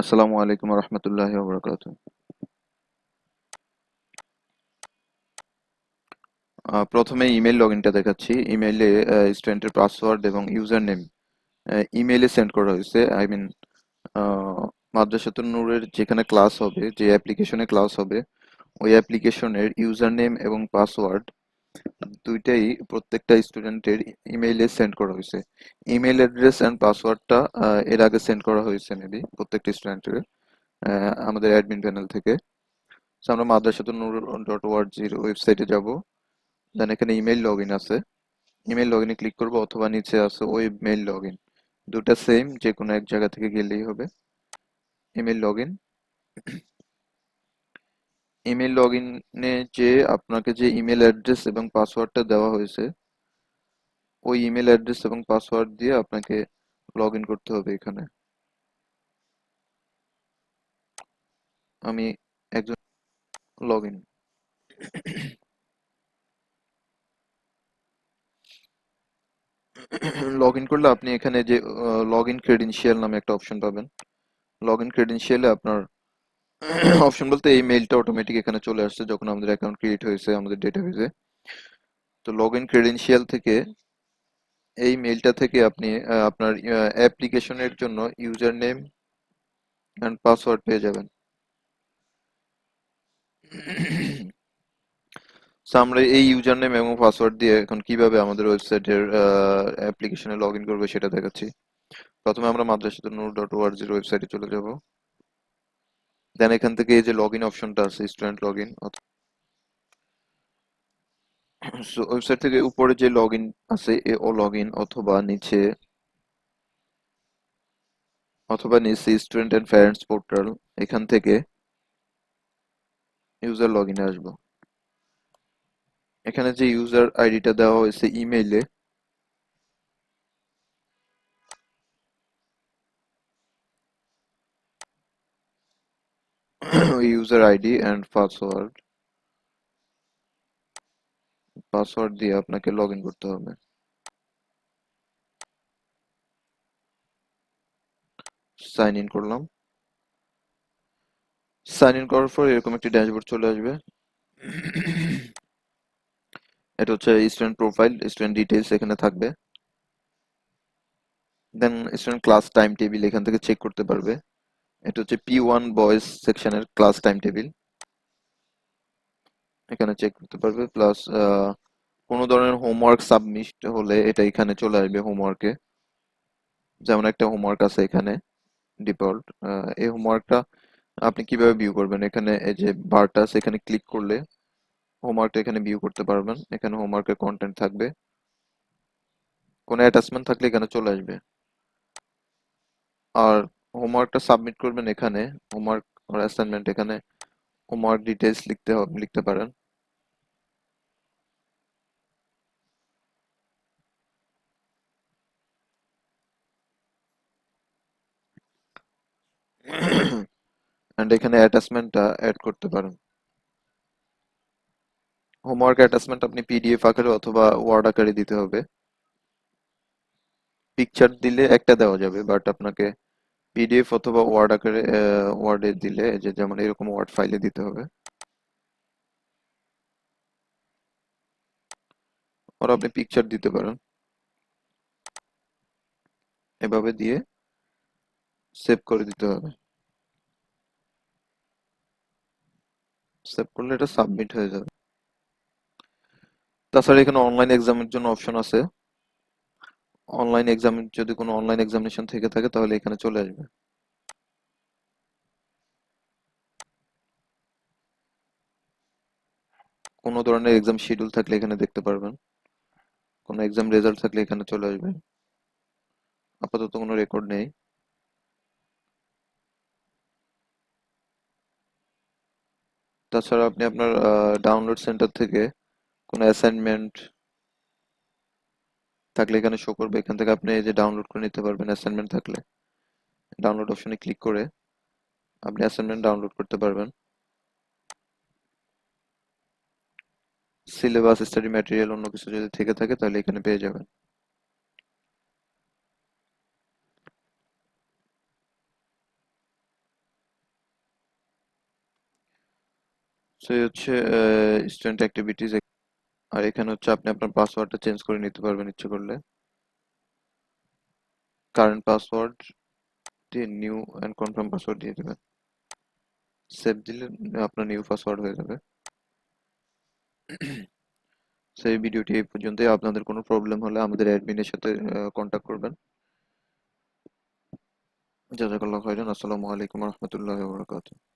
আসসালামু আলাইকুম রহমতুল্লাহি ওয়া বারাকাতুহু। প্রথমে ইমেল লগইনটা দেখাচ্ছি। ইমেইলে স্টুডেন্টের পাসওয়ার্ড এবং ইউজার নেম ইমেইলে সেন্ড করা হয়েছে। আই মিন মাদ্রাসাতুন নূরের যেখানে ক্লাস হবে, যে অ্যাপ্লিকেশনে ক্লাস হবে, ওই অ্যাপ্লিকেশনের ইউজার নেম এবং পাসওয়ার্ড দুইটাই প্রত্যেকটা স্টুডেন্টের ইমেইলে সেন্ড করা হয়েছে। ইমেইল অ্যাড্রেস অ্যান্ড পাসওয়ার্ডটা এর আগে সেন্ড করা হয়েছে মেবি প্রত্যেকটা স্টুডেন্টের আমাদের অ্যাডমিন প্যানেল থেকে। So, আমরা মাদ্রাসাতুন নূর ডট ওআরজির ওয়েবসাইটে যাব। দেন এখানে ইমেইল লগ ইন আছে, ইমেইল লগ ইনে ক্লিক করবো, অথবা নিচে আছে ওয়েব মেইল লগ ইন। দুটা সেম, যে কোনো এক জায়গা থেকে গেলেই হবে। Email log in, email log ইনে যে আপনাকে যে ইমেল অ্যাড্রেস এবং পাসওয়ার্ডটা দেওয়া হয়েছে, ওই ইমেল অ্যাড্রেস এবং পাসওয়ার্ড দিয়ে আপনাকে লগ ইন করতে হবে এখানে। আমি একজন লগ ইন লগ ইন করলে আপনি এখানে যে লগ ইন ক্রেডেনশিয়াল নামে একটা অপশন পাবেন। লগ ইন ক্রেডেনশিয়ালে আপনার অপশন বলতে এই মেইলটা অটোমেটিক এখানে চলে আসছে যখন আমাদের অ্যাকাউন্ট ক্রিয়েট হয়েছে আমাদের ডেটাবেজে। তো লগ ইন ক্রেডেনশিয়াল থেকে, এই মেইলটা থেকে আপনি আপনার অ্যাপ্লিকেশনের জন্য ইউজার নেম অ্যান্ড পাসওয়ার্ড পেয়ে যাবেন। সো আমরা এই ইউজার নেম এবং পাসওয়ার্ড দিয়ে এখন কিভাবে আমাদের ওয়েবসাইটের অ্যাপ্লিকেশনে লগ ইন করবো সেটা দেখাচ্ছি। প্রথমে আমরা মাদ্রাসাতুন নূর ডট ওআরজির ওয়েবসাইটে চলে যাব। দেন এখান থেকে এই যে লগ ইন অপশনটা আছে, স্টুডেন্ট লগ ইন, ওয়েবসাইট থেকে উপরে যে লগ ইন আছে ও লগ ইন, অথবা নিচে স্টুডেন্ট অ্যান্ড প্যারেন্টস পোর্টাল, এখান থেকে ইউজার লগ ইনে আসবো। এখানে যে ইউজার আইডিটা দেওয়া হয়েছে ইমেইলে, ওই user ID and password password দিয়ে আপনাকে লগ ইন করতে হবে। সাইন ইন করলাম। সাইন ইন করার পর এরকম একটি ড্যাশবোর্ড চলে আসবে। এটা হচ্ছে স্টুডেন্ট প্রোফাইল, স্টুডেন্ট ডিটেইলস এখানে থাকবে। Then student class time table এখান থেকে চেক করতে পারবে। এটা হচ্ছে P1 বয়েজ সেকশনের ক্লাস টাইম টেবিল, এখানে চেক করতে পারবে। প্লাস কোনো ধরনের হোমওয়ার্ক সাবমিট হলে এটা এখানে চলে আসবে হোমওয়ার্কে। যেমন একটা হোমওয়ার্ক আছে এখানে ডিফল্ট, এই হোমওয়ার্কটা আপনি কিভাবে ভিউ করবেন, এখানে এই যে বারটা আছে এখানে ক্লিক করলে হোমওয়ার্কটা এখানে ভিউ করতে পারবেন। এখানে হোমওয়ার্কের কন্টেন্ট থাকবে, কোনো অ্যাটাচমেন্ট থাকলে এখানে চলে আসবে। আর হোমওয়ার্কটা সাবমিট করবেন এখানে, হোমওয়ার্ক আর অ্যাসাইনমেন্ট, এখানে হোমওয়ার্ক ডিটেইলস লিখতে পারেন। অ্যান্ড এখানে অ্যাটাচমেন্টটা অ্যাড করতে পারেন। হোমওয়ার্ক অ্যাটাচমেন্ট আপনি পিডিএফ আকারে অথবা ওয়ার্ড আকারে দিতে হবে। পিকচার দিলে একটা দেওয়া যাবে, বাট আপনাকে পিডিএফ অথবা ওয়ার্ড আকারে, ওয়ার্ডে দিলে, যে যেমন এরকম ওয়ার্ড ফাইলে দিতে হবে। আর আপনি পিকচার দিতে পারেন, এভাবে দিয়ে সেভ করে দিতে হবে। সেভ করলে এটা সাবমিট হয়ে যাবে। তাছাড়া এখানে অনলাইন এক্সামের জন্য অপশন আছে। অনলাইন এক্সাম, যদি কোনো অনলাইন এক্সামিনেশন থেকে থাকে তাহলে এখানে চলে আসবে। কোনো ধরনের এক্সাম শিডিউল থাকলে এখানে দেখতে পারবেন। কোনো এক্সাম রেজাল্ট থাকলে এখানে চলে আসবে। আপাতত কোনো রেকর্ড নেই। তাছাড়া আপনি আপনার ডাউনলোড সেন্টার থেকে কোনো অ্যাসাইনমেন্ট থাকলে এখানে শো করবে। এখান থেকে আপনি এই যে ডাউনলোড করে নিতে পারবেন অ্যাসাইনমেন্ট থাকলে। ডাউনলোড অপশনে ক্লিক করে আপনি অ্যাসাইনমেন্ট ডাউনলোড করতে পারবেন। সিলেবাস, স্টাডি ম্যাটেরিয়াল, অন্য কিছু যদি থেকে থাকে তাহলে এখানে পেয়ে যাবেন। সো এই হচ্ছে স্টুডেন্ট অ্যাক্টিভিটিস। আর এখানে হচ্ছে আপনি আপনার পাসওয়ার্ডটা চেঞ্জ করে নিতে পারবেন ইচ্ছে করলে। কারেন্ট পাসওয়ার্ড দিয়ে নিউ অ্যান্ড কনফার্ম পাসওয়ার্ড দিয়ে দেবেন। সেভ দিলে আপনার নিউ পাসওয়ার্ড হয়ে যাবে। সেই ভিডিওটি এই পর্যন্তই। আপনাদের কোনো প্রবলেম হলে আমাদের অ্যাডমিনের সাথে কন্ট্যাক্ট করবেন। জাযাকাল্লাহু খাইরান। আসসালামু আলাইকুম ওয়া রাহমাতুল্লাহি ওয়া বারাকাতুহু।